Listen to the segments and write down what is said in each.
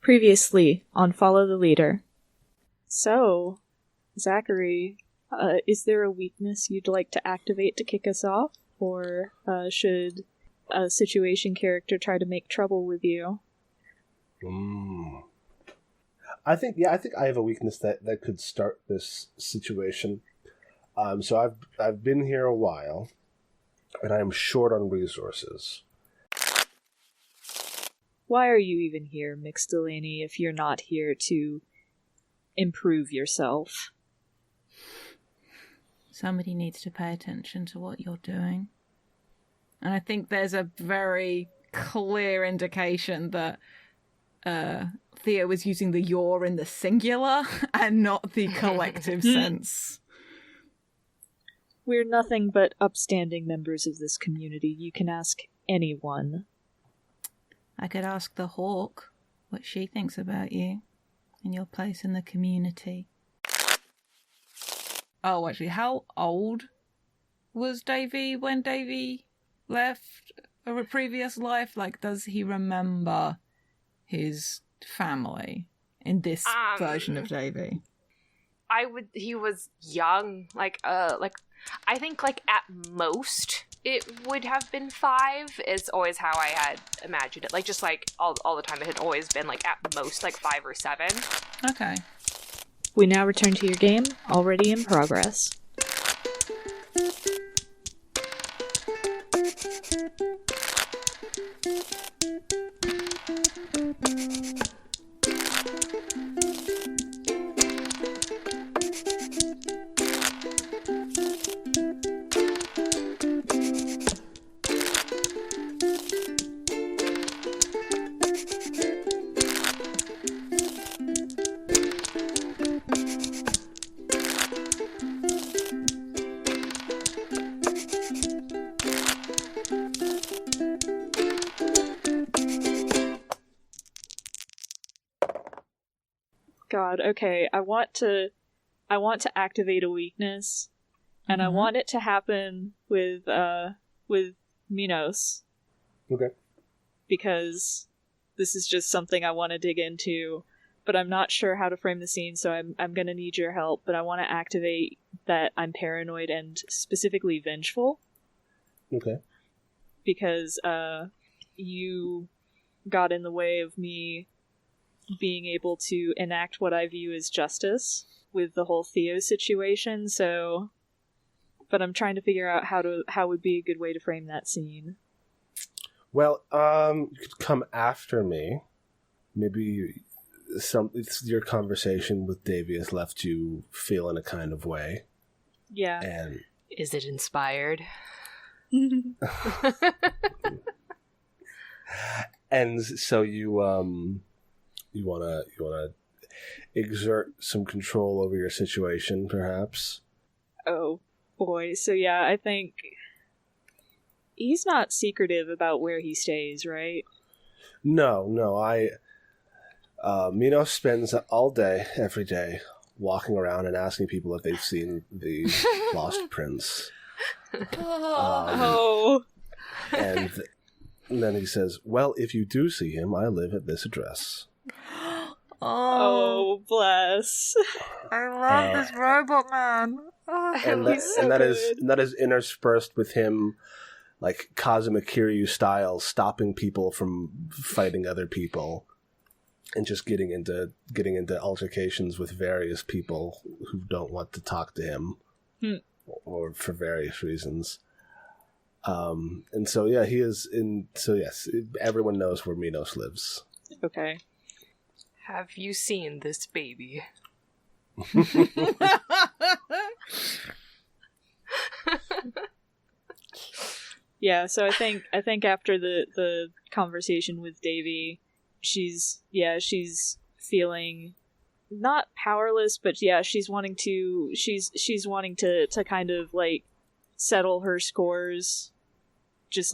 Previously on Follow the Leader. So, Zachary, is there a weakness you'd like to activate to kick us off? Or should a situation character try to make trouble with you? I think I have a weakness that could start this situation. So I've been here a while, and I am short on resources. Why are you even here, Mix Delaney, if you're not here to improve yourself? Somebody needs to pay attention to what you're doing. And I think there's a very clear indication that Theo was using the you're in the singular and not the collective sense. We're nothing but upstanding members of this community. You can ask anyone. I could ask the hawk what she thinks about you and your place in the community. Oh, actually, how old was Davy when Davy left a previous life? Like, does he remember his family in this version of Davy? He was young, I think at most it would have been 5 is always how I had imagined it. Just all the time it had always been at most 5 or 7. Okay. We now return to your game, already in progress. God, okay, I want to activate a weakness, and I want it to happen with Minos. Okay. Because this is just something I want to dig into, but I'm not sure how to frame the scene, so I'm gonna need your help, but I want to activate that I'm paranoid and specifically vengeful. Okay. Because, you got in the way of me being able to enact what I view as justice with the whole Theo situation, so... But I'm trying to figure out how would be a good way to frame that scene. Well, you could come after me. Maybe your conversation with Davy has left you feeling a kind of way. Yeah. And is it inspired? And so you wanna exert some control over your situation, perhaps? Oh boy, so yeah, I think he's not secretive about where he stays, right? No, Minos spends all day, every day, walking around and asking people if they've seen the Lost Prince. And then he says, well, if you do see him, I live at this address. Oh, bless. I love this robot man. And that is interspersed with him, Kazuma Kiryu style, stopping people from fighting other people, and just getting into altercations with various people who don't want to talk to him, or for various reasons. And so yeah, he is in. So yes, everyone knows where Minos lives. Okay. Have you seen this baby? Yeah, so I think after the conversation with Davy, she's feeling not powerless, but yeah, she's wanting to kind of settle her scores, just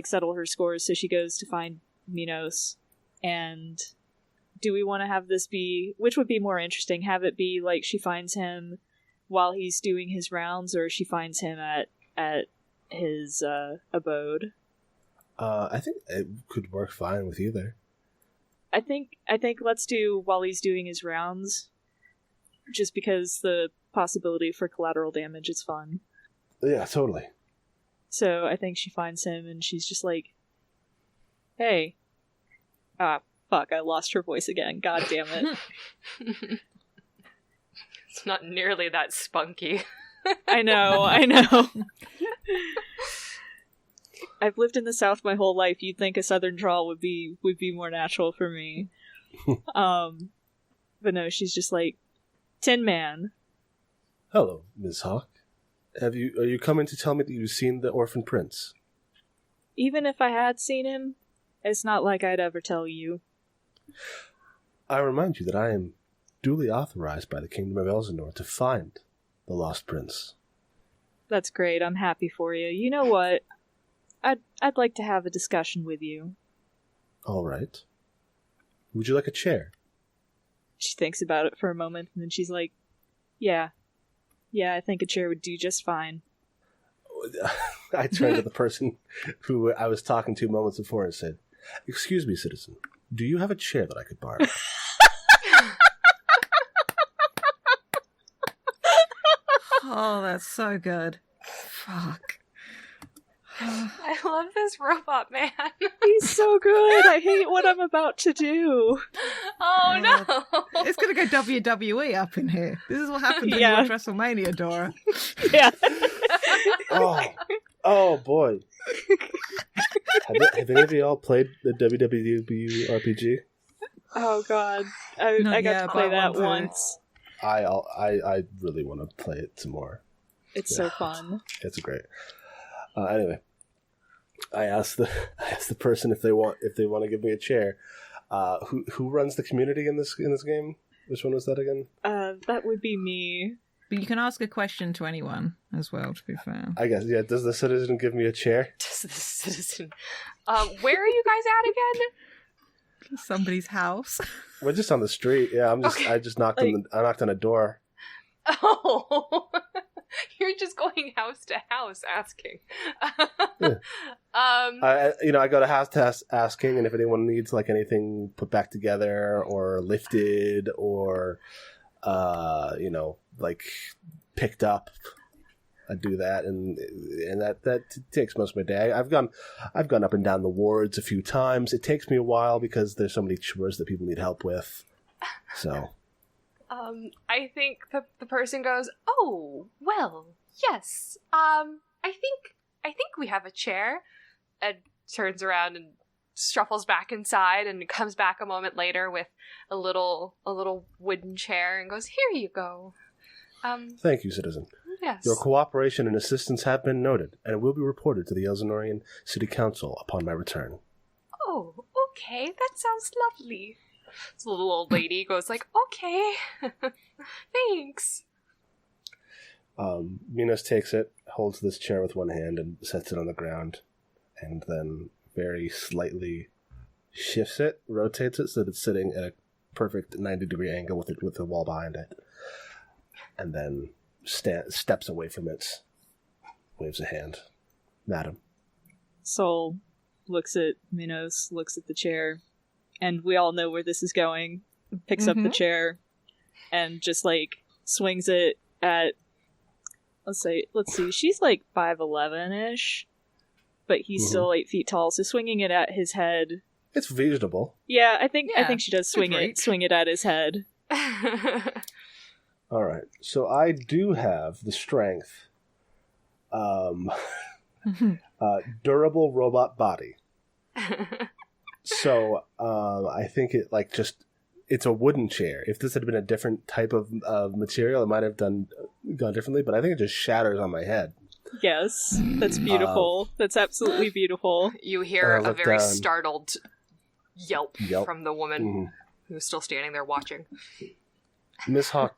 settle her scores. So she goes to find Minos. And do we want to have this be, which would be more interesting, have it be she finds him while he's doing his rounds, or she finds him at his abode? I think it could work fine with either. I think let's do while he's doing his rounds, just because the possibility for collateral damage is fun. Yeah, totally. So I think she finds him and she's just like, "Hey, fuck! I lost her voice again. God damn it!" It's not nearly that spunky. I know. I've lived in the South my whole life. You'd think a Southern drawl would be more natural for me. But no, she's just like, Tin Man. Hello, Ms. Hawk. Are you coming to tell me that you've seen the Orphan Prince? Even if I had seen him, it's not like I'd ever tell you. I remind you that I am duly authorized by the Kingdom of Elsinore to find the Lost Prince. That's great. I'm happy for you. You know what? I'd like to have a discussion with you. All right. Would you like a chair? She thinks about it for a moment, and then she's like, Yeah, I think a chair would do just fine. I turned to the person who I was talking to moments before and said, "Excuse me, citizen, do you have a chair that I could borrow?" Oh, that's so good. Fuck. I love this robot man. He's so good. I hate what I'm about to do. Oh no! It's gonna go WWE up in here. This is what happens when Yeah. you watch WrestleMania, Dora. Yeah. Oh boy. Have any of you all played the WWE RPG? Oh god. Not I got yet, to but play I that want to. once. I really want to play it some more. It's so fun. It's great. Anyway, I asked the person if they want to give me a chair. Who runs the community in this game? Which one was that again? That would be me. But you can ask a question to anyone as well, to be fair. I guess, yeah. Does the citizen give me a chair? Just the citizen. Where are you guys at again? Somebody's house. We're just on the street. Yeah, I just knocked I knocked on a door. Oh, you're just going house to house asking. Yeah. I go to house asking, and if anyone needs like anything put back together or lifted or like picked up, I do that, and that takes most of my day. I've gone up and down the wards a few times. It takes me a while because there's so many chores that people need help with. So. I think the person goes, "Oh, well, yes. I think we have a chair," and turns around and shuffles back inside and comes back a moment later with a little wooden chair and goes, "Here you go." Thank you, citizen. Yes. Your cooperation and assistance have been noted, and will be reported to the Elsinorian City Council upon my return. Oh, okay. That sounds lovely. So the little old lady goes like, "Okay, thanks." Minos takes it, holds this chair with one hand, and sets it on the ground, and then very slightly shifts it, rotates it so that it's sitting at a perfect 90-degree angle with the wall behind it, and then steps away from it, waves a hand. "Madam." Sol looks at Minos, looks at the chair, and we all know where this is going. Picks up the chair and just like swings it at, let's see, she's like 5'11"-ish, but he's still 8 feet tall, so swinging it at his head. It's reasonable. Yeah, I think she does swing reach. it at his head. All right, so I do have the strength, durable robot body. So I think it's a wooden chair. If this had been a different type of material, it might have gone differently. But I think it just shatters on my head. Yes, that's beautiful. That's absolutely beautiful. You hear a very down. startled yelp from the woman who's still standing there watching. Miss Hawk,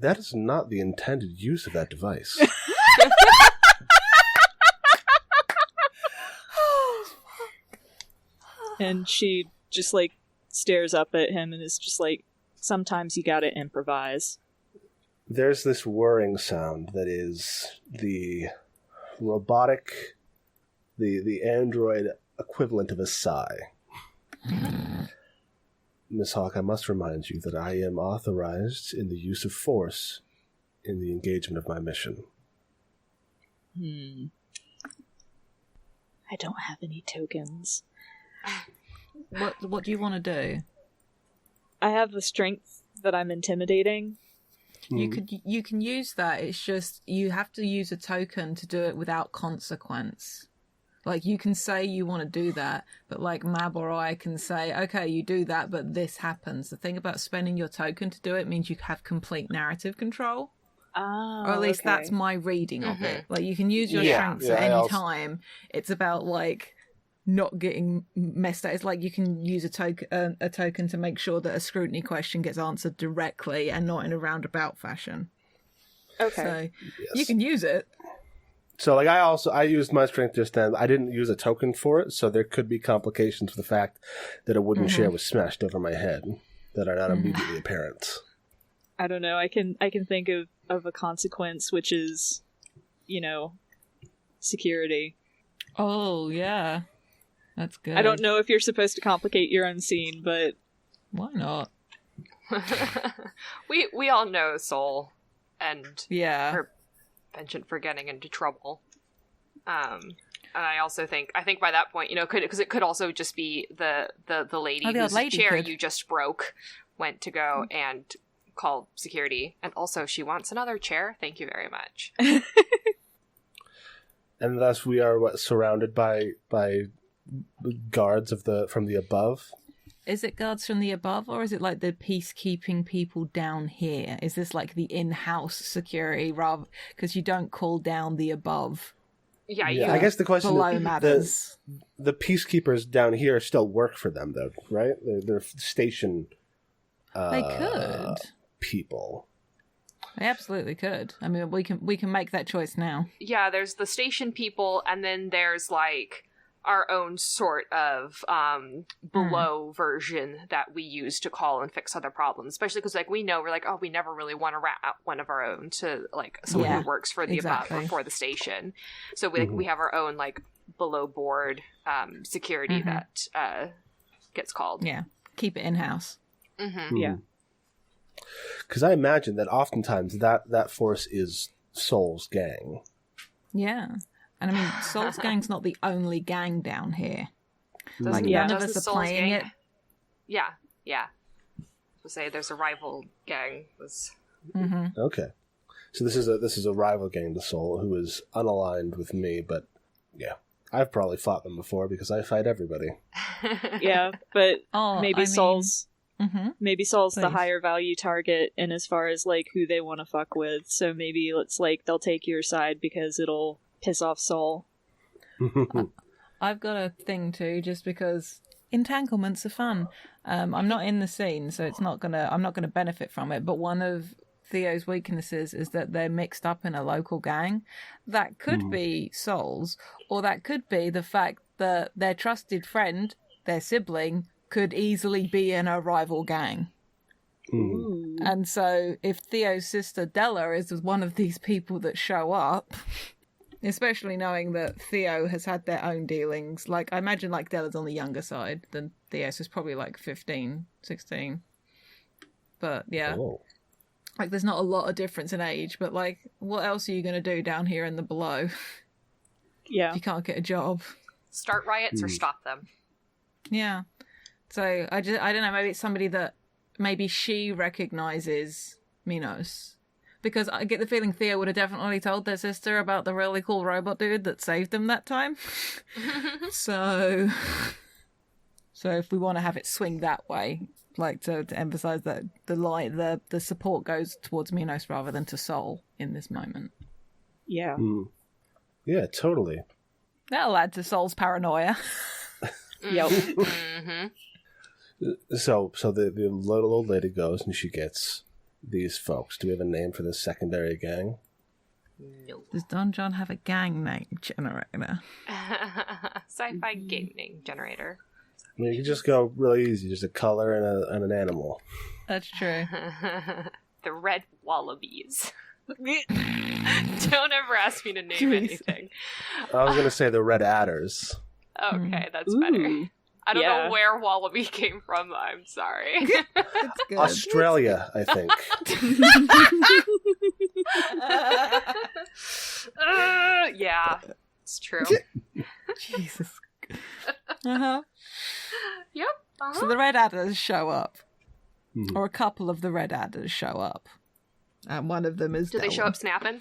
that is not the intended use of that device. And she just like stares up at him and is just like, sometimes you gotta improvise. There's this whirring sound that is the robotic, the android equivalent of a sigh. Miss Hawk, I must remind you that I am authorized in the use of force in the engagement of my mission. I don't have any tokens. What do you want to do? I have the strength that I'm intimidating. You can use that. It's just you have to use a token to do it without consequence. Like, you can say you want to do that, but like Mab or I can say, okay, you do that, but this happens. The thing about spending your token to do it means you have complete narrative control. Oh, or at least okay. that's my reading of it. Like, you can use your strengths at any time. It's about like not getting messed up. It's like you can use a token to make sure that a scrutiny question gets answered directly and not in a roundabout fashion. Okay. So you can use it. So, like, I used my strength just then. I didn't use a token for it, so there could be complications with the fact that a wooden chair was smashed over my head that are not immediately apparent. I don't know. I can think of a consequence, which is, security. Oh, yeah. That's good. I don't know if you're supposed to complicate your own scene, but... Why not? we all know Soul and her penchant for getting into trouble. And I also think by that point, because it could also just be the lady whose chair you just broke went to go and call security, and also she wants another chair. Thank you very much. And thus we are surrounded by guards from the above. Is it guards from the above, or is it like the peacekeeping people down here? Is this like the in-house security, rather because you don't call down the above? Yeah, I guess the question below matters. The peacekeepers down here still work for them, though, right? They're station. They could. People. They absolutely could. I mean, we can make that choice now. Yeah, there's the station people, and then there's like our own sort of below version that we use to call and fix other problems, especially because like we never really want to rat out one of our own to like someone who works for the above or for the station, so we have our own like below board security that gets called. Keep it in-house. Because I imagine that oftentimes that force is Soul's gang. And I mean, Soul's gang's not the only gang down here. Like, none of us are playing it. Yeah. We'll say there's a rival gang. Okay. So this is a rival gang to Soul who is unaligned with me, but I've probably fought them before because I fight everybody. Yeah, but maybe Soul's the higher value target in as far as like who they want to fuck with. So maybe they'll take your side because it'll piss off Soul. I've got a thing too, just because entanglements are fun. I'm not in the scene, so I'm not gonna benefit from it. But one of Theo's weaknesses is that they're mixed up in a local gang. That could be Soul's, or that could be the fact that their trusted friend, their sibling, could easily be in a rival gang. And so if Theo's sister Della is one of these people that show up, especially knowing that Theo has had their own dealings, like I imagine like Della's on the younger side than Theo's, is probably like 15, 16. But like there's not a lot of difference in age, but like what else are you going to do down here in the below? Yeah. If you can't get a job. Start riots or stop them. Yeah. So I don't know, maybe it's somebody that maybe she recognizes Minos. Because I get the feeling Theo would have definitely told their sister about the really cool robot dude that saved them that time. So if we want to have it swing that way, like to emphasize that the support goes towards Minos rather than to Soul in this moment. Yeah. Yeah, totally. That'll add to Soul's paranoia. Yep. So the little old lady goes and she gets these folks. Do we have a name for this secondary gang? No. Does Don John have a gang name generator? Sci-fi game name generator. I mean, you can just go really easy, just a color and an animal. That's true. The Red Wallabies. Don't ever ask me to name anything. I was going to say the Red Adders. Okay, that's better. I don't know where Wallaby came from. I'm sorry. It's good. Australia, I think. Yeah, it's true. Jesus. Uh-huh. Yep. Uh-huh. So the Red Adders show up. Mhm. Or a couple of the Red Adders show up. And one of them is Do they show up snapping?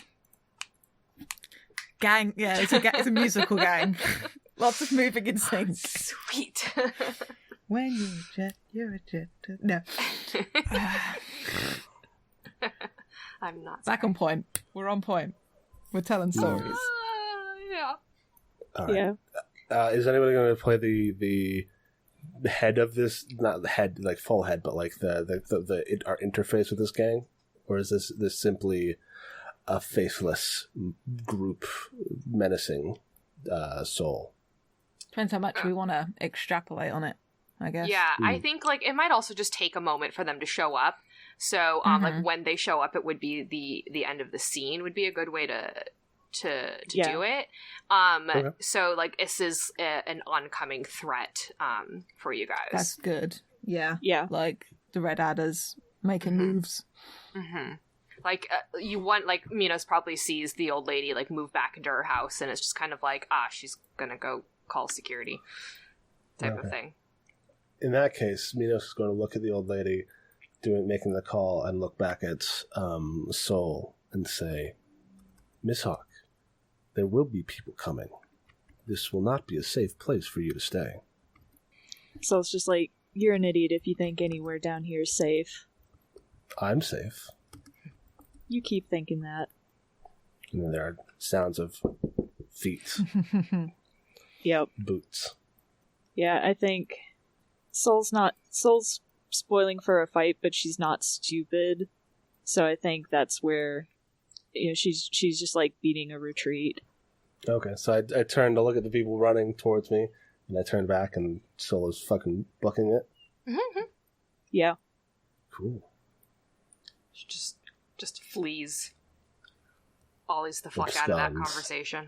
Gang. Yeah, it's a musical gang. Lots of moving in sync. Sweet. When you're a jet, you're a jet. No. I'm not. Back on point. We're on point. We're telling stories. Yeah. All right. Yeah. Is anybody going to play the head of this? Not the head, like full head, but like our interface with this gang, or is this simply a faceless group menacing soul? Depends how much we want to extrapolate on it, I guess. Yeah, I think like it might also just take a moment for them to show up. So, like when they show up, it would be the end of the scene. Would be a good way to do it. Okay. So like this is an oncoming threat for you guys. That's good. Yeah. Yeah. Like the Red Adders making moves. Mm-hmm. Like you want, like Minos probably sees the old lady like move back into her house, and it's just kind of like, she's gonna go call security, type of thing. In that case, Minos is going to look at the old lady making the call and look back at Soul and say, "Miss Hawk, there will be people coming. This will not be a safe place for you to stay." So it's just like, you're an idiot if you think anywhere down here is safe. I'm safe. You keep thinking that. And there are sounds of feet. Yep. Boots. Yeah, I think Soul's spoiling for a fight, but she's not stupid. So I think that's where, she's just like beating a retreat. Okay, so I turned to look at the people running towards me, and I turned back, and Soul is fucking booking it. Mm-hmm. Yeah. Cool. She just flees. Ollies the fuck Absconds. out of that conversation.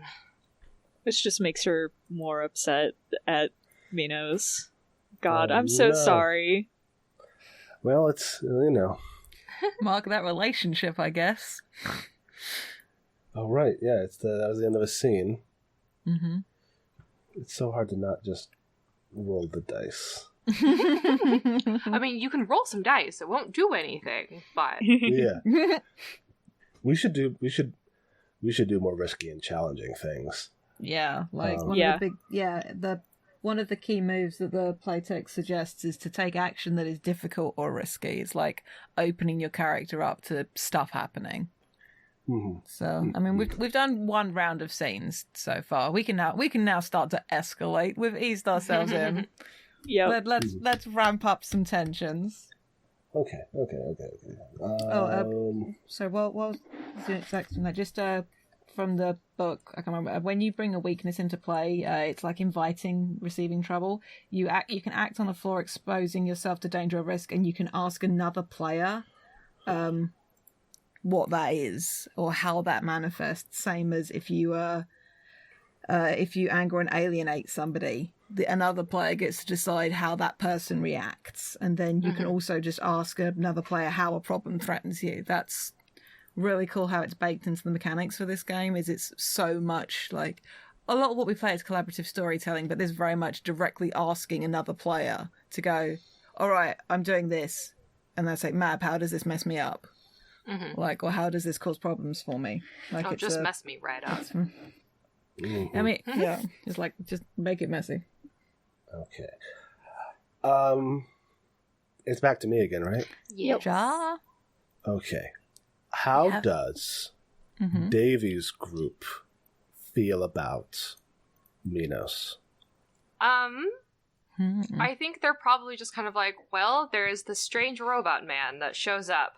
Which just makes her more upset at Minos. God, I'm so sorry. Well, it's, Mark that relationship, I guess. Oh, right, yeah, that was the end of a scene. Mm-hmm. It's so hard to not just roll the dice. I mean, you can roll some dice. It won't do anything, but Yeah. We should do more risky and challenging things. Yeah, like one of the key moves that the playtext suggests is to take action that is difficult or risky. It's like opening your character up to stuff happening. Mm-hmm. So, I mean, we've done one round of scenes so far. We can now start to escalate. We've eased ourselves in. Yeah. Let's ramp up some tensions. Okay. So what was the exact thing? Just from the book, I can't remember. When you bring a weakness into play, it's like inviting receiving trouble. You can act on the floor, exposing yourself to danger or risk, and you can ask another player what that is or how that manifests. Same as if you anger and alienate somebody, another player gets to decide how that person reacts, and then you can also just ask another player how a problem threatens you. That's really cool how it's baked into the mechanics for this game. It's so much like a lot of what we play is collaborative storytelling, but there's very much directly asking another player to go, all right, I'm doing this, and they'll say, Mab, how does this mess me up? Like, or how does this cause problems for me? Like, it's just mess me right up. I mean, yeah, it's like, just make it messy. Okay. It's back to me again, right? Yep. Ja? Okay. How does Davy's group feel about Minos? I think they're probably just kind of like, well, there is this strange robot man that shows up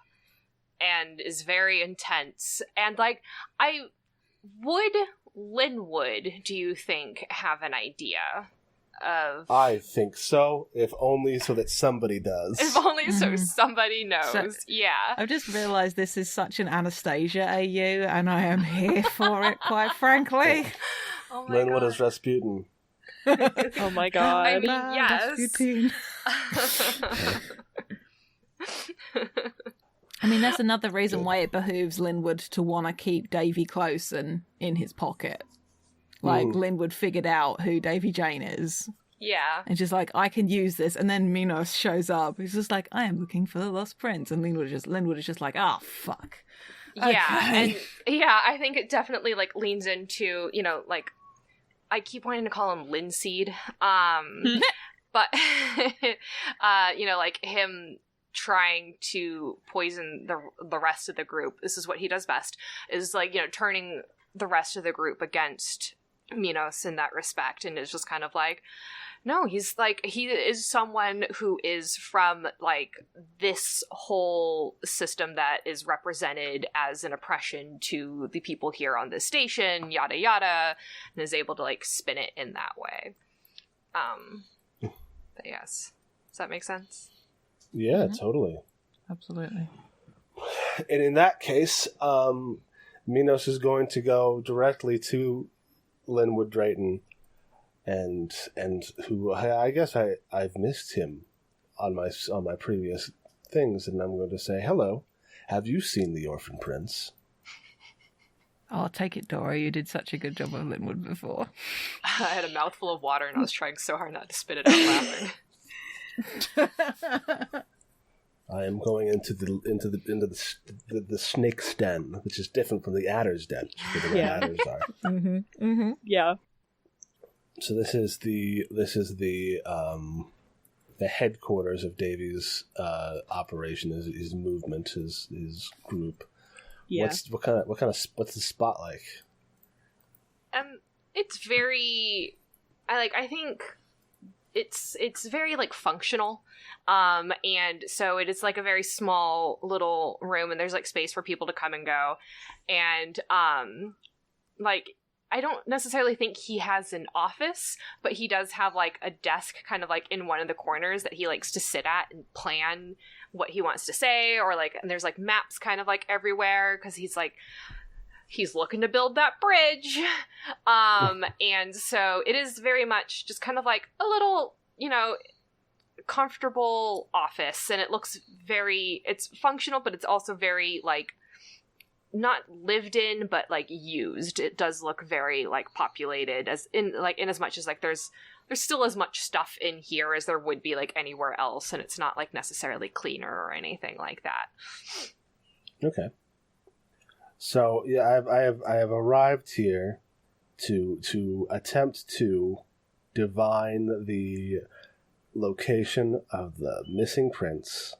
and is very intense. And like, would Linwood, do you think, have an idea of... I think so, if only so that somebody does. If only so somebody knows, So, yeah. I've just realised this is such an Anastasia AU, and I am here for it, quite frankly. Oh my Linwood God. is Rasputin. Oh my god. I mean, yes. I mean, that's another reason why it behooves Linwood to want to keep Davy close and in his pocket. Like, Linwood figured out who Davy Jane is. Yeah. And just like, I can use this. And then Minos shows up. He's just like, I am looking for the lost prince. And Linwood is just like, oh, fuck. Yeah. Okay. And I think it definitely like leans into, like, I keep wanting to call him linseed. But, like him trying to poison the rest of the group. This is what he does best, is like, turning the rest of the group against Minos in that respect. And it's just kind of like, no, he is someone who is from like this whole system that is represented as an oppression to the people here on this station, yada yada, and is able to like spin it in that way. But yes. Does that make sense? Yeah, totally. Absolutely. And in that case, Minos is going to go directly to Linwood Drayton, and who I guess I've missed him on my previous things, and I'm going to say, hello, have you seen the Orphan Prince? Oh, take it, Dora. You did such a good job of Linwood before. I had a mouthful of water and I was trying so hard not to spit it out laughing. I am going into the snake's den, which is different from the adder's den, where the adders are. Yeah. So this is the headquarters of Davy's operation, his movement, his group. Yeah. What's the spot like? It's very, I think it's very like functional. And so it is like a very small little room, and there's like space for people to come and go. And like, I don't necessarily think he has an office, but he does have like a desk kind of like in one of the corners that he likes to sit at and plan what he wants to say, or like, and there's like maps kind of like everywhere, because he's looking to build that bridge. And so it is very much just kind of like a little, comfortable office, and it looks it's functional, but it's also very like not lived in, but like used. It does look very like populated, as in as much as like there's still as much stuff in here as there would be like anywhere else, and it's not like necessarily cleaner or anything like that. Okay. So yeah, I have arrived here to attempt to divine the location of the missing prince,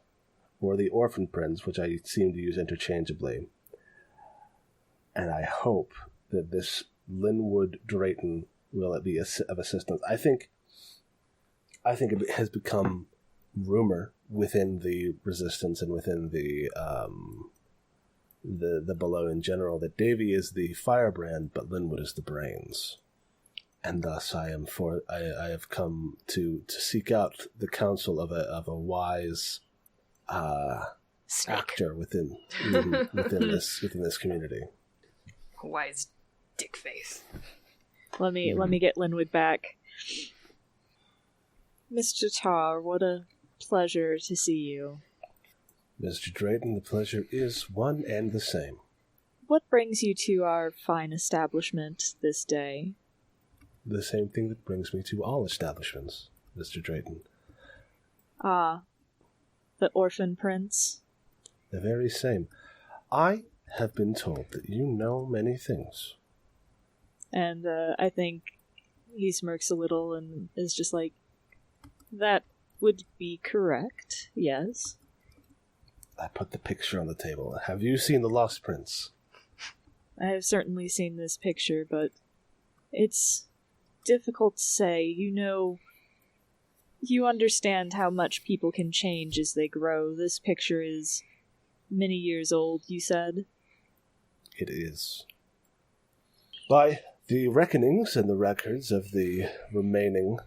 or the orphan prince, which I seem to use interchangeably. And I hope that this Linwood Drayton will be of assistance. I think it has become rumor within the resistance and within the below in general that Davy is the firebrand, but Linwood is the brains. And thus I have come to seek out the counsel of a wise actor within this community. Wise dick face. Let me get Linwood back. Mr. Tar, what a pleasure to see you. Mr. Drayton, the pleasure is one and the same. What brings you to our fine establishment this day? The same thing that brings me to all establishments, Mr. Drayton. Ah, the orphan prince? The very same. I have been told that you know many things. And I think he smirks a little and is just like, that would be correct, yes. I put the picture on the table. Have you seen the Lost Prince? I have certainly seen this picture, but it's difficult to say. You understand how much people can change as they grow. This picture is many years old, you said? It is. By the reckonings and the records of the remaining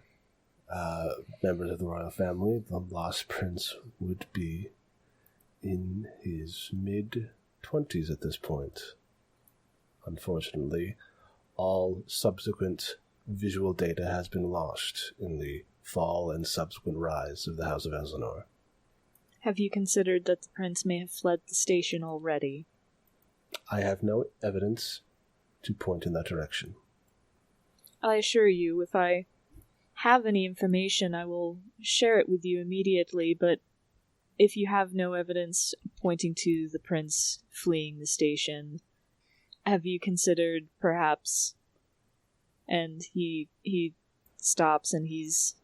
members of the royal family, the Lost Prince would be in his mid-20s at this point. Unfortunately, all subsequent visual data has been lost in the fall and subsequent rise of the House of Elsinore. Have you considered that the prince may have fled the station already? I have no evidence to point in that direction. I assure you, if I have any information, I will share it with you immediately, but if you have no evidence pointing to the prince fleeing the station, have you considered perhaps... And he stops and he's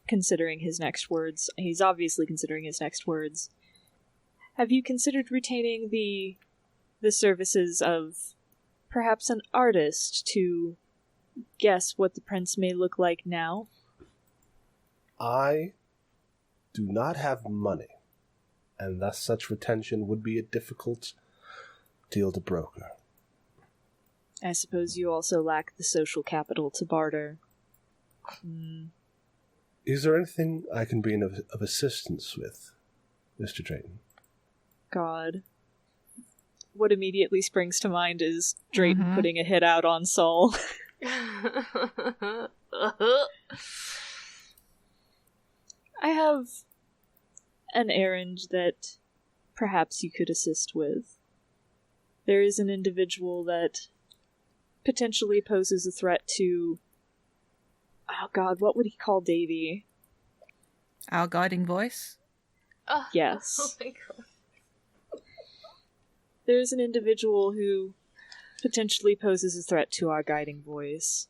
considering his next words. He's obviously considering his next words. Have you considered retaining the services of perhaps an artist to guess what the prince may look like now? I do not have money, and thus such retention would be a difficult deal to broker. I suppose you also lack the social capital to barter. Is there anything I can be of assistance with, Mr. Drayton? God. What immediately springs to mind is Drayton putting a hit out on Saul. I have an errand that perhaps you could assist with. There is an individual that potentially poses a threat to... Oh god, what would he call Davy? Our guiding voice? Yes. Oh my god. There's an individual who potentially poses a threat to our guiding voice.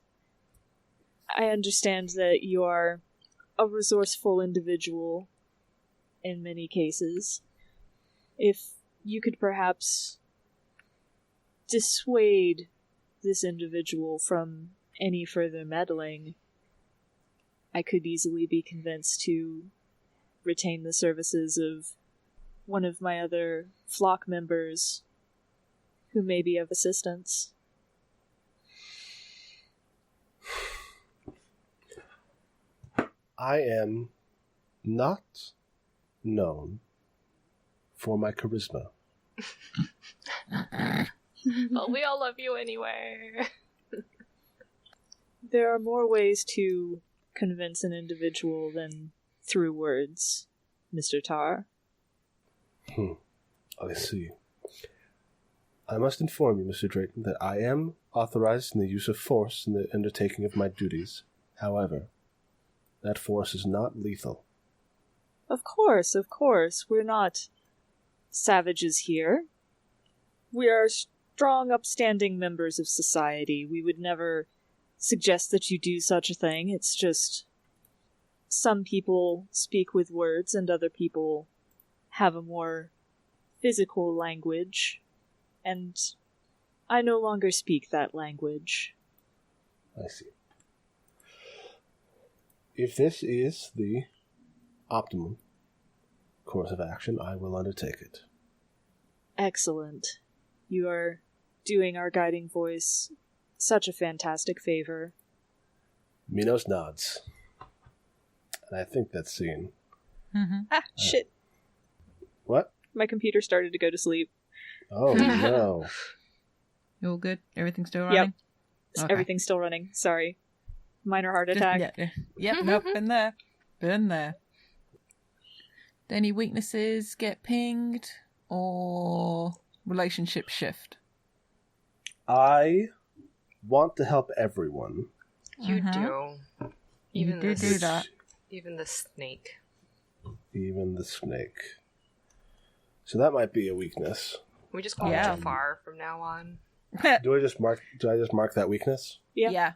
I understand that you are a resourceful individual in many cases. If you could perhaps dissuade this individual from any further meddling, I could easily be convinced to retain the services of one of my other flock members who may be of assistance. I am not known for my charisma. But we all love you anyway. There are more ways to convince an individual than through words, Mr. Tar. I see. I must inform you, Mr. Drayton, that I am authorized in the use of force in the undertaking of my duties. However, that force is not lethal. Of course. We're not savages here. We are strong, upstanding members of society. We would never suggest that you do such a thing. It's just some people speak with words and other people have a more physical language, and I no longer speak that language. I see. If this is the optimum course of action, I will undertake it. Excellent. You are doing our guiding voice such a fantastic favor. Minos nods. And I think that's seen. Shit. What? My computer started to go to sleep. Oh, no. You all good? Everything's still running? Yep. Okay. Everything's still running. Sorry. Minor heart attack. Yep, nope, been there. Do any weaknesses get pinged? Or relationship shift? I want to help everyone. You do. You do that. Even the snake. Even the snake. So that might be a weakness. We just go too far from now on. Do I just mark that weakness? Yeah.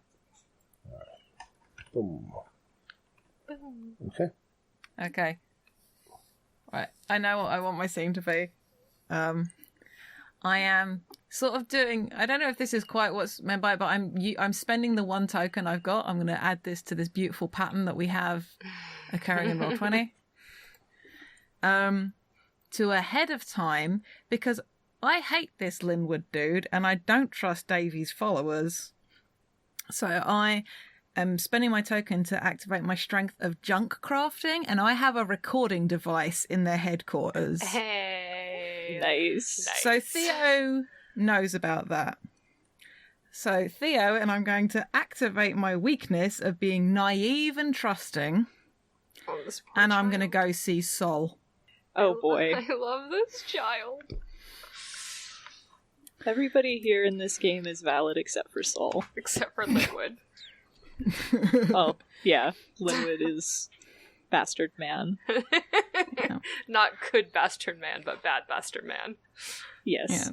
Boom. Boom. Okay. Right. I know what I want my scene to be. I am sort of doing... I don't know if this is quite what's meant by it, but I'm spending the one token I've got. I'm going to add this to this beautiful pattern that we have occurring in Roll20. To ahead of time, because I hate this Linwood dude, and I don't trust Davy's followers. So I am spending my token to activate my strength of junk crafting, and I have a recording device in their headquarters. Hey. Nice. So Theo knows about that. So, Theo, and I'm going to activate my weakness of being naive and trusting. Oh, this poor And I'm child. going to go see Sol. Oh boy. I love this child. Everybody here in this game is valid except for Sol. Except for Linwood. Oh, yeah. Linwood is bastard man. Not good bastard man, but bad bastard man. Yes. Yeah.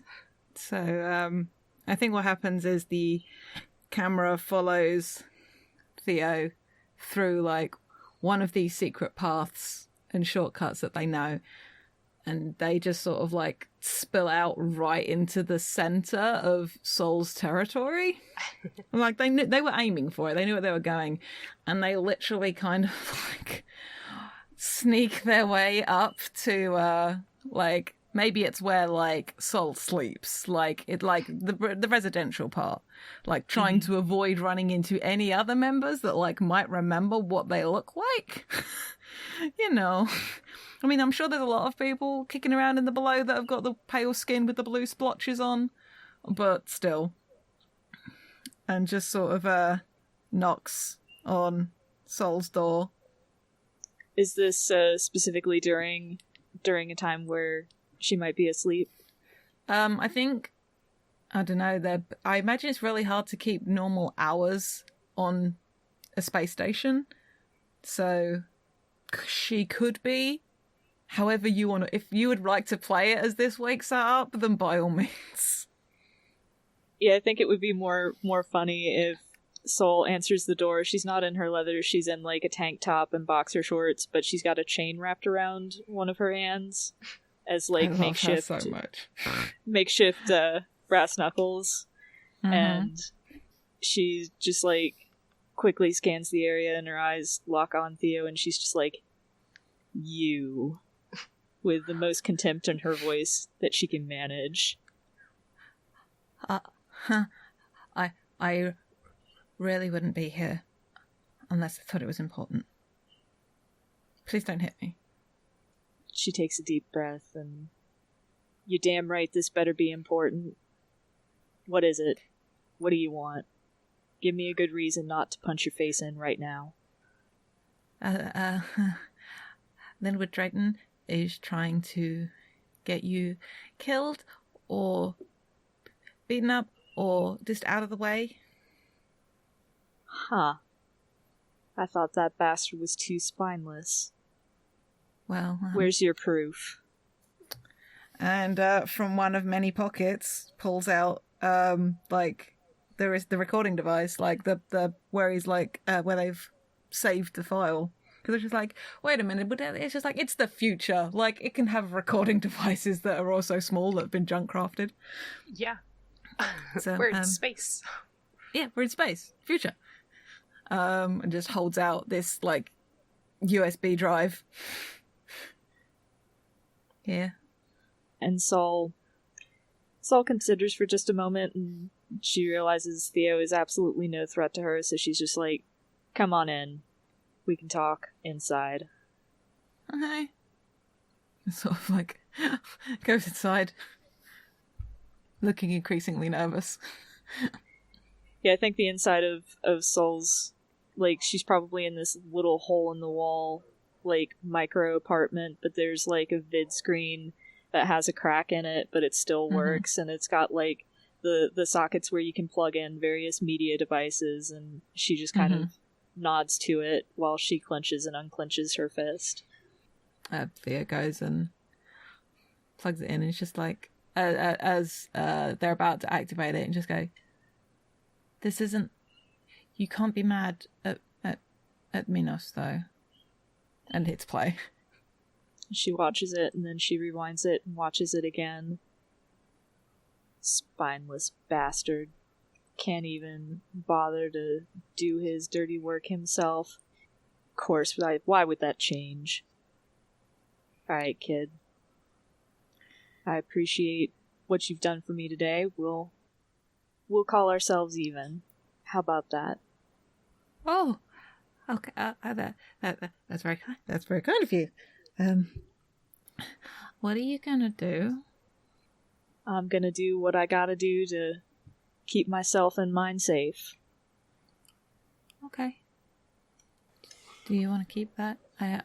So, I think what happens is the camera follows Theo through, like, one of these secret paths and shortcuts that they know. And they just sort of, like, spill out right into the center of Sol's territory. Like, they were aiming for it. They knew where they were going. And they literally kind of, like, sneak their way up to, like, maybe it's where, like, Sol sleeps. Like, the residential part. Like, trying to avoid running into any other members that, like, might remember what they look like. You know. I mean, I'm sure there's a lot of people kicking around in the below that have got the pale skin with the blue splotches on, but still. And just sort of knocks on Sol's door. Is this specifically during a time where she might be asleep? I think, I don't know, I imagine it's really hard to keep normal hours on a space station. So she could be. However you want to, if you would like to play it as this wakes her up, then by all means. Yeah, I think it would be more funny if Sol answers the door. She's not in her leather, she's in like a tank top and boxer shorts, but she's got a chain wrapped around one of her hands as like makeshift so much. makeshift brass knuckles. Mm-hmm. And she just like quickly scans the area and her eyes lock on Theo and she's just like, you, with the most contempt in her voice that she can manage. I really wouldn't be here unless I thought it was important. Please don't hit me. She takes a deep breath and, you're damn right this better be important. What is it? What do you want? Give me a good reason not to punch your face in right now. Linwood Drayton is trying to get you killed or beaten up or just out of the way. Huh. I thought that bastard was too spineless. Well, where's your proof? And from one of many pockets pulls out like there is the recording device, like the where he's like where they've saved the file. Because it's just like, wait a minute, but it's just like, it's the future. Like, it can have recording devices that are also small that have been junk crafted. Yeah. So, we're in space. Yeah, we're in space. Future. And just holds out this, like, USB drive. Yeah. And Sol considers for just a moment, and she realizes Theo is absolutely no threat to her, so she's just like, come on in. We can talk inside. Okay. Sort of like goes inside, looking increasingly nervous. Yeah, I think the inside of Sol's, like, she's probably in this little hole in the wall, like, micro apartment, but there's like a vid screen that has a crack in it, but it still works, and it's got like the sockets where you can plug in various media devices, and she just kind of nods to it while she clenches and unclenches her fist. Theo goes and plugs it in, and it's just like, as they're about to activate it, and just go, this isn't, you can't be mad at Minos, though. And hits play. She watches it, and then she rewinds it and watches it again. Spineless bastard. Can't even bother to do his dirty work himself. Of course, why would that change? Alright, kid. I appreciate what you've done for me today. We'll call ourselves even. How about that? Oh, okay. That's very kind. That's very kind of you. What are you gonna do? I'm gonna do what I gotta do to keep myself and mine safe. Okay. Do you want to keep that? I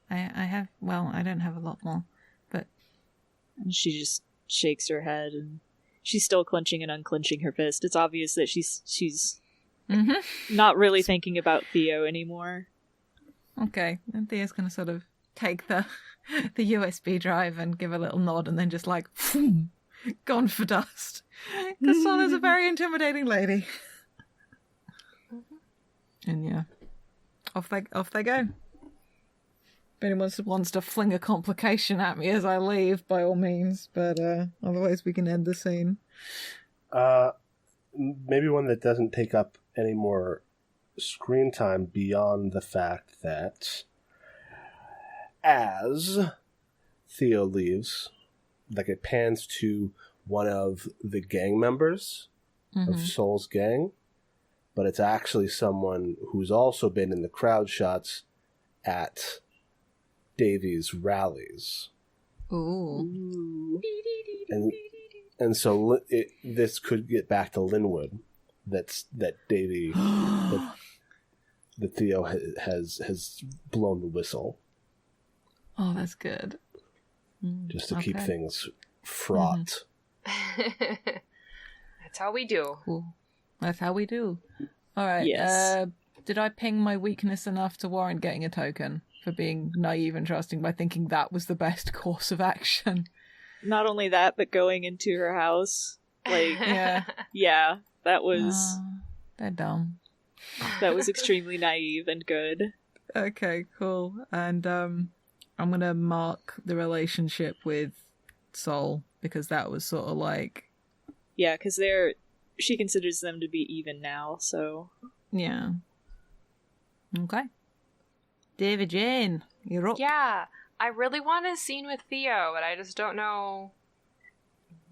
have. Well, I don't have a lot more, but. And she just shakes her head, and she's still clenching and unclenching her fist. It's obvious that she's not really thinking about Theo anymore. Okay, and Theo's gonna sort of take the USB drive and give a little nod, and then just like, gone for dust. Because Sola's a very intimidating lady. And yeah, off they go. If anyone wants to fling a complication at me as I leave, by all means. But otherwise, we can end the scene. Maybe one that doesn't take up any more screen time beyond the fact that as Theo leaves, like it pans to one of the gang members of Soul's gang, but it's actually someone who's also been in the crowd shots at Davy's rallies. Ooh. And so this could get back to Linwood. That Davy, that Theo has blown the whistle. Oh, that's good. Just to keep things fraught. That's how we do. Cool. That's how we do. All right. Yes. Did I ping my weakness enough to warrant getting a token for being naive and trusting by thinking that was the best course of action? Not only that, but going into her house. Like, yeah, that was... they're dumb. That was extremely naive and good. Okay, cool. And I'm going to mark the relationship with Soul, because that was sort of like... Yeah, because she considers them to be even now, so... Yeah. Okay. David Jane, you're up. Yeah, I really want a scene with Theo, but I just don't know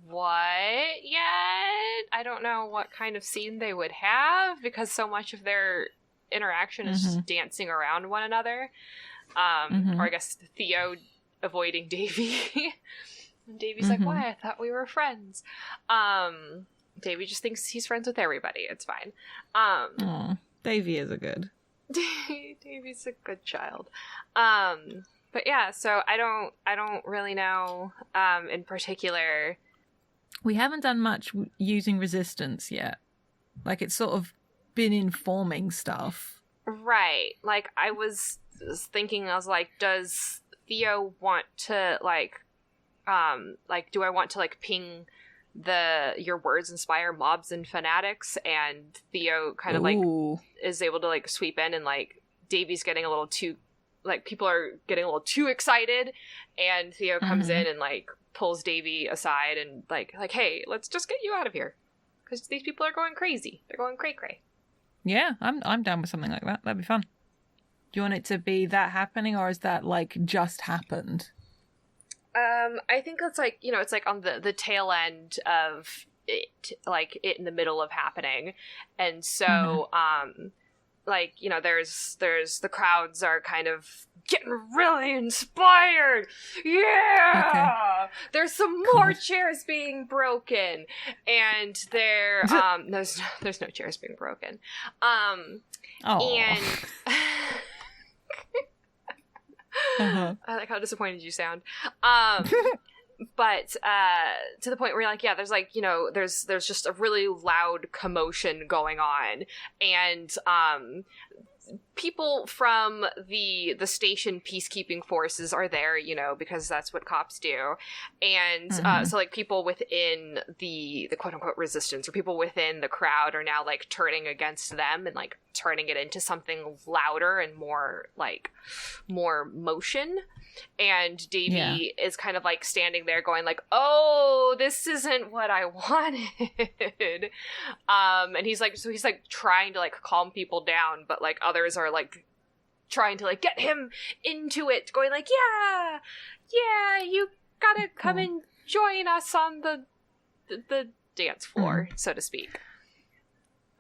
what yet. I don't know what kind of scene they would have, because so much of their interaction is just dancing around one another. Or I guess Theo avoiding Davy. And Davy's like, why? I thought we were friends. Davy just thinks he's friends with everybody. It's fine. Davy is a good. Davy's a good child. But yeah, so I don't really know in particular. We haven't done much using resistance yet. Like, it's sort of been informing stuff. Right. Like, I was thinking, I was like, does Theo want to, do I want to, like, ping your words inspire mobs and fanatics? And Theo kind of, like, is able to, like, sweep in, and, like, Davy's getting a little too, like, people are getting a little too excited, and Theo comes in and, like, pulls Davy aside and, like, hey, let's just get you out of here. Because these people are going crazy. They're going cray-cray. Yeah, I'm down with something like that. That'd be fun. Do you want it to be that happening, or is that, like, just happened? I think it's, like, you know, it's, like, on the tail end of it, like, it in the middle of happening. And so, like, you know, there's the crowds are kind of getting really inspired. Yeah! Okay. There's some more chairs being broken. And there's no chairs being broken. And I like how disappointed you sound. But to the point where, like, yeah, there's, like, you know, there's just a really loud commotion going on, and people from the station peacekeeping forces are there, you know, because that's what cops do. And so, like, people within the quote-unquote resistance, or people within the crowd, are now, like, turning against them and, like, turning it into something louder and more motion. And Davy is kind of, like, standing there going, like, oh, this isn't what I wanted. And he's like trying to, like, calm people down, but, like, others are, like, trying to, like, get him into it, going, like, yeah, you gotta come and join us on the dance floor, so to speak.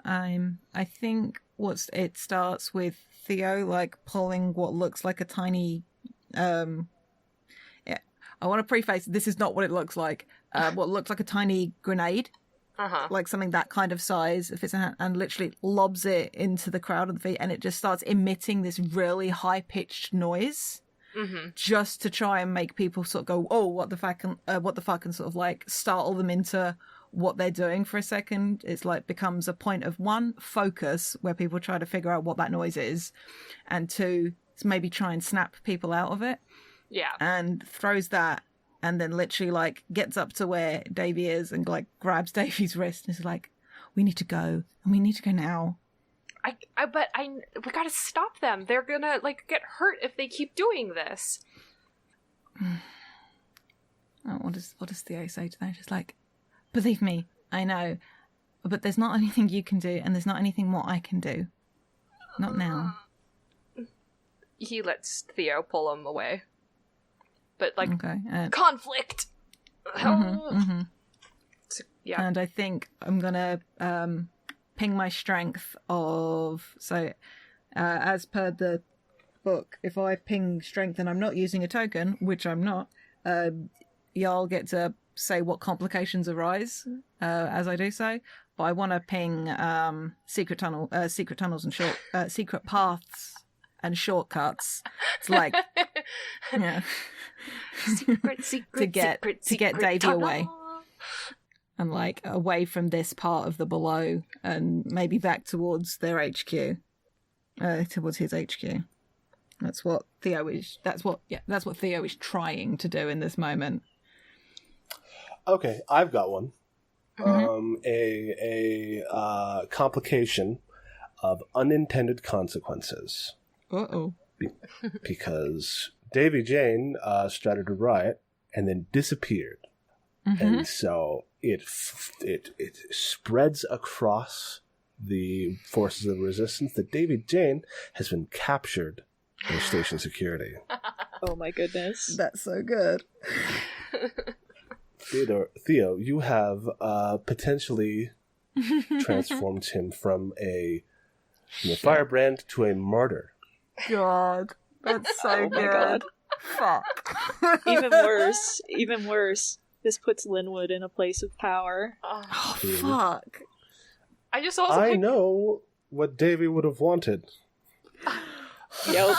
I think it starts with Theo, like, pulling what looks like a tiny... I want to preface, this is not what it looks like. What looks like a tiny grenade like something that kind of size, if it's a hand, and literally lobs it into the crowd of the feet, and it just starts emitting this really high-pitched noise, just to try and make people sort of go, oh, what the fuck, and sort of like startle them into what they're doing for a second. It's like becomes a point of, one, focus, where people try to figure out what that noise is, and two, maybe try and snap people out of it. Yeah. And throws that, and then literally like gets up to where Davy is and like grabs Davy's wrist and is like, we need to go, and we need to go now. We gotta stop them. They're gonna like get hurt if they keep doing this. Oh, what does Theo say to that? Just like, believe me, I know, but there's not anything you can do, and there's not anything more I can do. Not now. He lets Theo pull him away. But like, okay, conflict. So, yeah. And I think I'm gonna ping my strength of, so as per the book, if I ping strength and I'm not using a token, which I'm not, y'all get to say what complications arise as I do so. But I want to ping secret tunnels and secret paths and shortcuts. It's like, yeah, to get Davy tunnel. away. And like away from this part of the below, and maybe back towards their HQ, towards his HQ. That's what Theo is. That's what Theo is trying to do in this moment. Okay, I've got one. A complication of unintended consequences. Uh-oh. Because Davy Jane started a riot and then disappeared. And so it spreads across the forces of resistance that Davy Jane has been captured by station security. Oh my goodness. That's so good. Theo, you have potentially transformed him from a firebrand to a martyr. God, that's so good. My God. Fuck. Even worse. This puts Linwood in a place of power. Oh, fuck. I know what Davy would have wanted. Yep.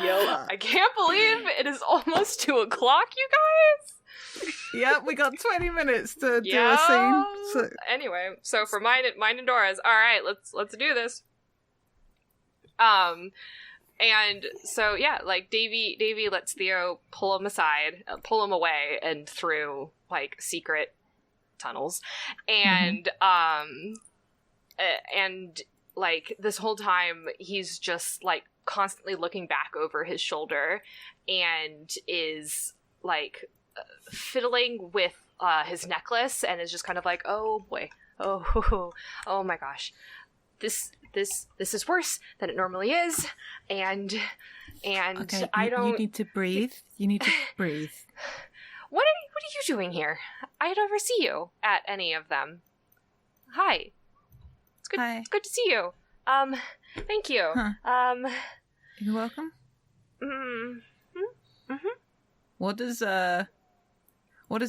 I can't believe it is almost 2:00, you guys. Yep, we got 20 minutes to do a scene. So. Anyway, so for mine and Dora's, all right, let's do this. And so yeah, like Davy lets Theo pull him away and through like secret tunnels, and and like this whole time he's just like constantly looking back over his shoulder and is like fiddling with his necklace and is just kind of like, oh boy, oh my gosh, this is worse than it normally is, and okay, I don't. You need to breathe. You need to breathe. What are you doing here? I never see you at any of them. Hi. It's good. Hi. It's good to see you. Thank you. Huh. You're welcome. What does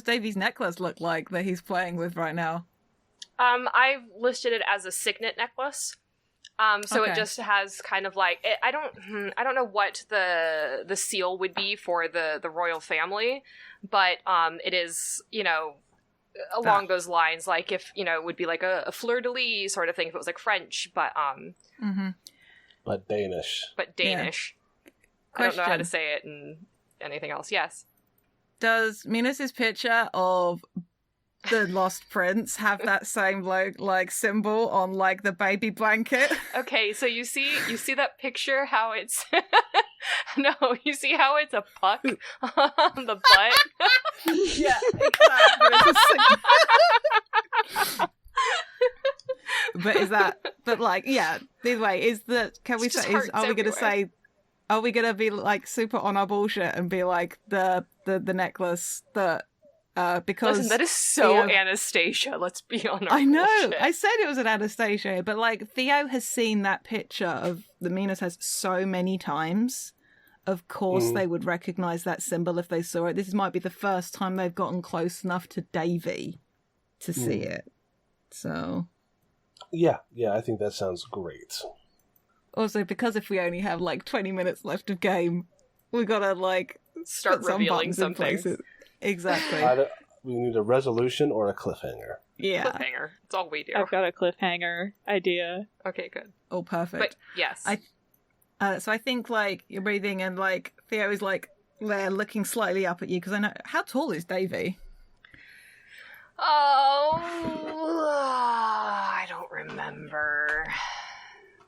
Davy's necklace look like that he's playing with right now? I've listed it as a signet necklace. So okay. It just has kind of like I don't know what the seal would be for the royal family, but it is, you know, along those lines, like if, you know, it would be like a fleur-de-lis sort of thing if it was like French, but But Danish. Yeah. I don't know how to say it in anything else. Yes. Does Minos' picture of the Lost Prince have that same like symbol on like the baby blanket? Okay, so you see that picture how it's no, you see how it's a puck on the butt? Yeah, exactly. But is that? But like, yeah. Either way, is the? Can we It's just say? hearts Are we gonna everywhere. say? Are we gonna be like super on our bullshit and be like the necklace that? Because listen, that is so Theo... Anastasia. Let's be on our I know. bullshit. I said it was an Anastasia, but like Theo has seen that picture of the Minos has so many times of course they would recognize that symbol if they saw it. This might be the first time they've gotten close enough to Davy to see it. So... Yeah, I think that sounds great. Also, because if we only have, 20 minutes left of game, we gotta, start revealing some things. Exactly. We need a resolution or a cliffhanger. Yeah. Cliffhanger. It's all we do. I've got a cliffhanger idea. Okay, good. Oh, perfect. But, yes. So I think, you're breathing and, Theo is, there looking slightly up at you, because I know... How tall is Davy? Oh, I don't remember.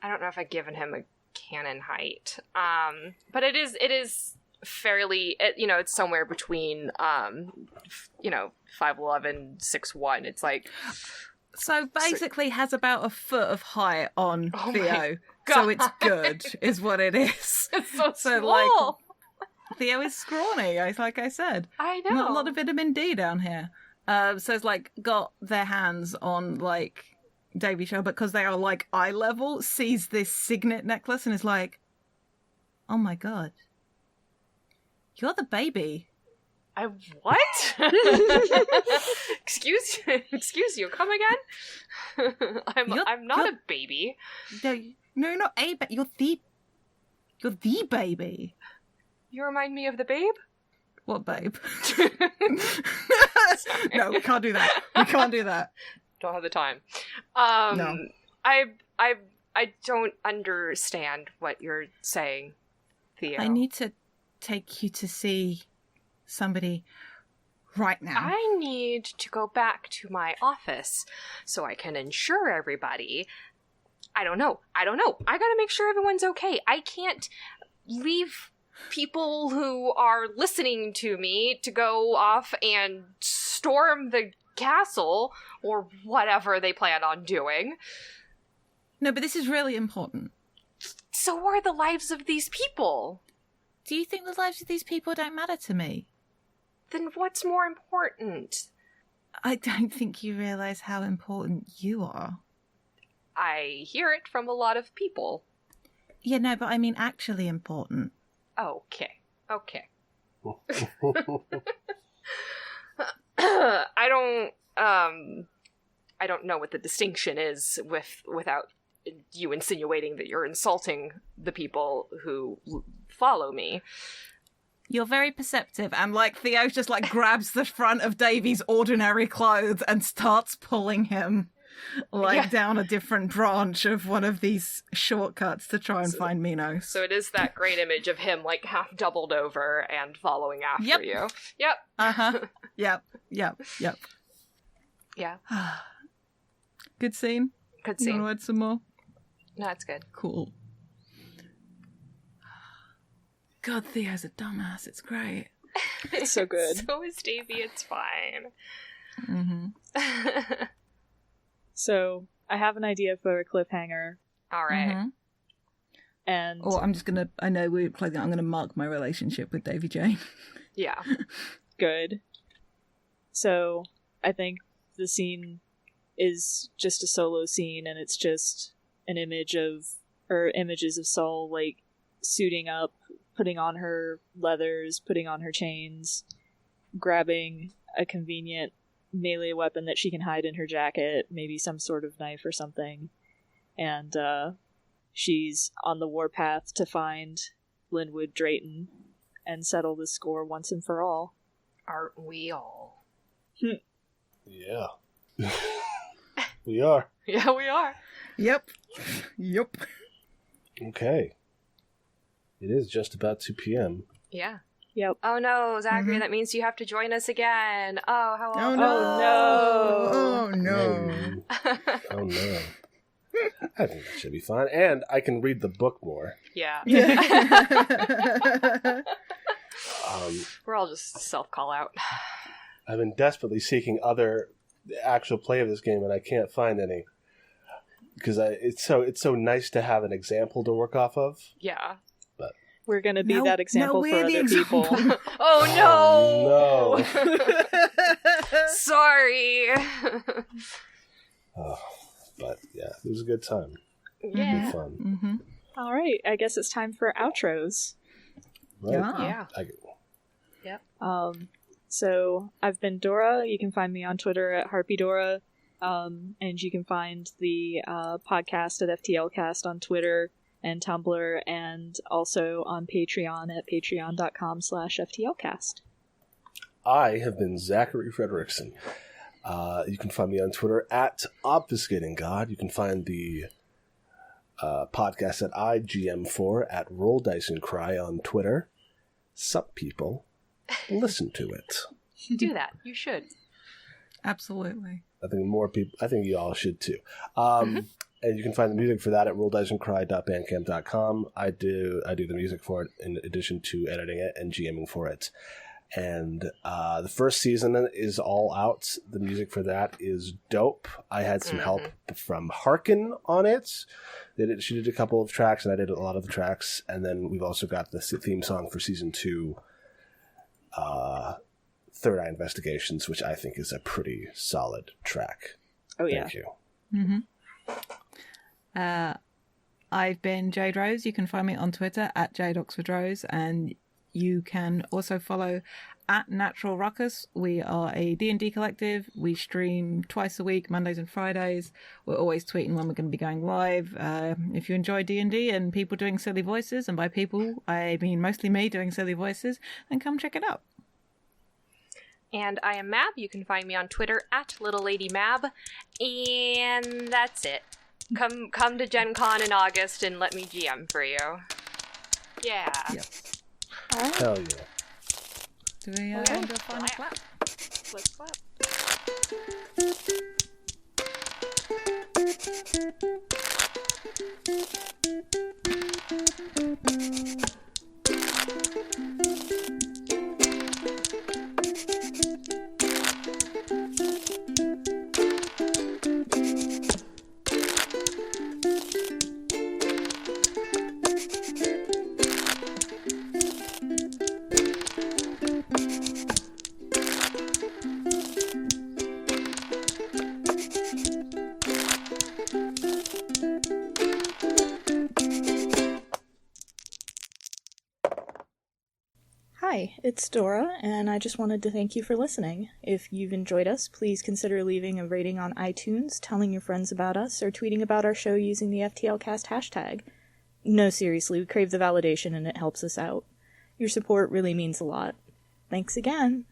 I don't know if I've given him a canon height. But it is fairly, it's somewhere between, 5'11", 6'1". It's So basically has about a foot of height on Theo. God. So it's good, is what it is. It's so small. Theo is scrawny, like I said. I know. Not a lot of vitamin D down here. So it's got their hands on Davy's shoulder, but because they are eye level, sees this signet necklace and is like, "Oh my god, you're the baby." I what? Excuse you. Come again? I'm not a baby. No, you're not a baby. You're the baby. You remind me of the babe. What babe? No, we can't do that. Don't have the time. No. I don't understand what you're saying, Theo. I need to take you to see somebody right now. I need to go back to my office so I can ensure everybody. I don't know. I gotta make sure everyone's okay. I can't leave people who are listening to me to go off and storm the castle or whatever they plan on doing. No, but this is really important. So are the lives of these people. Do you think the lives of these people don't matter to me? Then what's more important? I don't think you realize how important you are. I hear it from a lot of people. Yeah, no, but I mean actually important. Okay. I don't know what the distinction is without you insinuating that you're insulting the people who follow me. You're very perceptive, and Theo just grabs the front of Davy's ordinary clothes and starts pulling him down a different branch of one of these shortcuts to try and find Minos. So it is that great image of him half doubled over and following after you. Yep. Uh-huh. Yep. Yeah. Good scene. Good You scene. want to add some more? No, it's good. Cool. God, Theo's a dumbass. It's great. It's so good. So is Davy. It's fine. Mm-hmm. So I have an idea for a cliffhanger. All right. Mm-hmm. And I'm just gonna. I know we're playing. I'm gonna mark my relationship with Davy Jane. Yeah. Good. So I think the scene is just a solo scene, and it's just an images of Sol suiting up, putting on her leathers, putting on her chains, grabbing a convenient melee weapon that she can hide in her jacket, maybe some sort of knife or something, and she's on the warpath to find Linwood Drayton and settle the score once and for all. Aren't we all? Yeah. We are. Yeah, we are. Yep. Okay. It is just about 2 p.m. Yeah. Yep. Oh no, Zachary, that means you have to join us again. Oh, how Oh awful. no! Oh no. I think that should be fine. And I can read the book more. Yeah. Um, We're all just self-call out. I've been desperately seeking other actual play of this game, and I can't find any. Because it's so nice to have an example to work off of. Yeah. But We're going to be that example for other people. Oh no! no! Sorry. But yeah, it was a good time. Yeah. Good fun. Mm-hmm. All right, I guess it's time for outros. Right? Yeah. Yep. So I've been Dora. You can find me on Twitter at HarpyDora. And you can find the podcast at FTLcast on Twitter and Tumblr, and also on Patreon at patreon.com/FTLcast. I have been Zachary Frederickson. You can find me on Twitter at ObfuscatingGod. You can find the podcast that I GM for at Roll Dice and Cry on Twitter. Sup, people. Listen to it. Do that. You should. Absolutely. I think more people. I think you all should too. And you can find the music for that at rolldiceandcry.bandcamp.com. I do the music for it in addition to editing it and GMing for it. And the first season is all out. The music for that is dope. I had some help from Harkin on it. She did a couple of tracks, and I did a lot of the tracks. And then we've also got the theme song for season 2. Third Eye Investigations, which I think is a pretty solid track. Oh, yeah. Thank you. Mm-hmm. I've been Jade Rose. You can find me on Twitter at Jade Oxford Rose, and you can also follow at Natural Ruckus. We are a D&D collective. We stream twice a week, Mondays and Fridays. We're always tweeting when we're going to be going live. If you enjoy D&D and people doing silly voices, and by people, I mean mostly me doing silly voices, then come check it out. And I am Mab. You can find me on Twitter at Little Lady Mab. And that's it. Come to Gen Con in August and let me GM for you. Yeah. Yep. Hell yeah. Do we do a final clap? Let's clap. Hi, it's Dora, and I just wanted to thank you for listening. If you've enjoyed us, please consider leaving a rating on iTunes, telling your friends about us, or tweeting about our show using the FTLcast hashtag. No, seriously, we crave the validation and it helps us out. Your support really means a lot. Thanks again!